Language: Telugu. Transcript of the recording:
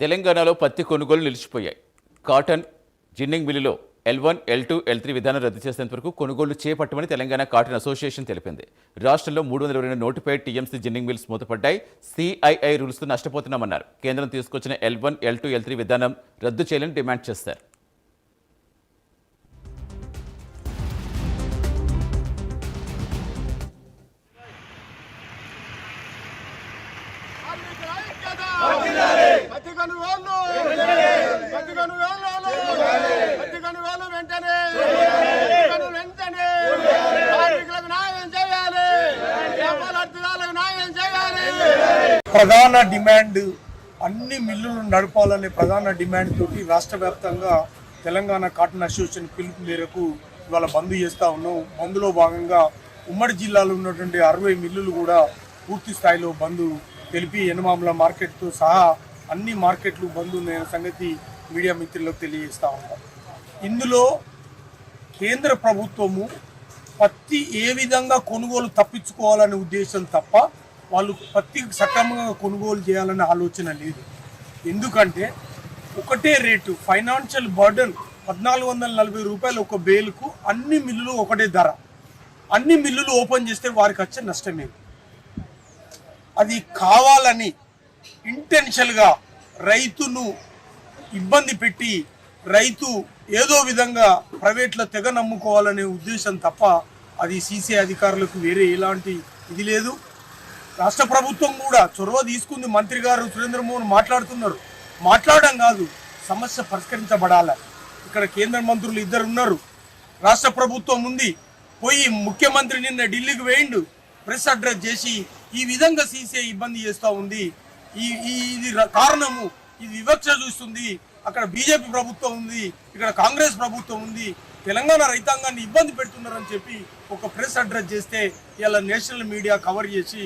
తెలంగాణలో పత్తి కొనుగోలు నిలిచిపోయాయి. కాటన్ జిన్నింగ్ మిల్లులో L1, L2, L3 విధానం రద్దు చేసేంత వరకు కొనుగోలు చేపట్టమని తెలంగాణ కాటన్ అసోసియేషన్ తెలిపింది. రాష్ట్రంలో 322 నోటిఫైడ్ టీఎంసీ జిన్నింగ్ మిల్స్ మూతపడ్డాయి. CII రూల్స్తో నష్టపోతున్నామన్నారు. కేంద్రం తీసుకొచ్చిన L1, L2, L3 విధానం రద్దు చేయాలని డిమాండ్ చేశారు. ప్రధాన డిమాండ్ అన్ని మిల్లులు నడపాలనే ప్రధాన డిమాండ్ తోటి రాష్ట్ర వ్యాప్తంగా తెలంగాణ కాటన్ అసోసియేషన్ పిలుపు మేరకు ఇవాళ బంద్ చేస్తూ ఉన్నాం. బంద్లో భాగంగా ఉమ్మడి జిల్లాలో ఉన్నటువంటి 60 మిల్లులు కూడా పూర్తి స్థాయిలో బంద్ తెలిపి ఎనమామల మార్కెట్తో సహా అన్ని మార్కెట్లు బంద్ ఉన్న సంగతి మీడియా మిత్రులకు తెలియజేస్తూ ఉంటాం. ఇందులో కేంద్ర ప్రభుత్వము పత్తి ఏ విధంగా కొనుగోలు తప్పించుకోవాలనే ఉద్దేశం తప్ప వాళ్ళు పత్తి సక్రమంగా కొనుగోలు చేయాలనే ఆలోచన లేదు. ఎందుకంటే ఒకటే రేటు, ఫైనాన్షియల్ బర్డన్ 1440 రూపాయలు ఒక బేలుకు, అన్ని మిల్లులు ఒకటే ధర. అన్ని మిల్లులు ఓపెన్ చేస్తే వారికి వచ్చే నష్టమే. అది కావాలని ఇంటెన్షన్గా రైతును ఇబ్బంది పెట్టి రైతు ఏదో విధంగా ప్రైవేట్లో తెగ నమ్ముకోవాలనే ఉద్దేశం తప్ప అది సీసీ అధికారులకు వేరే ఎలాంటి ఇది లేదు. రాష్ట్ర ప్రభుత్వం కూడా చొరవ తీసుకుంది. మంత్రి గారు సురేంద్ర మోహన్ మాట్లాడుతున్నారు. మాట్లాడడం కాదు, సమస్య పరిష్కరించబడాలి. ఇక్కడ కేంద్ర మంత్రులు 2 ఉన్నారు, రాష్ట్ర ప్రభుత్వం ఉంది. పోయి ముఖ్యమంత్రి నిన్న ఢిల్లీకి వేయిండు, ప్రెస్ అడ్రస్ చేసి ఈ విధంగా సీసీ ఇబ్బంది చేస్తూ ఉంది, ఇది కారణము, ఇది వివక్ష చూస్తుంది. అక్కడ బీజేపీ ప్రభుత్వం ఉంది, ఇక్కడ కాంగ్రెస్ ప్రభుత్వం ఉంది, తెలంగాణ రైతాంగాన్ని ఇబ్బంది పెడుతున్నారని చెప్పి ఒక ప్రెస్ అడ్రస్ చేస్తే ఇలా నేషనల్ మీడియా కవర్ చేసి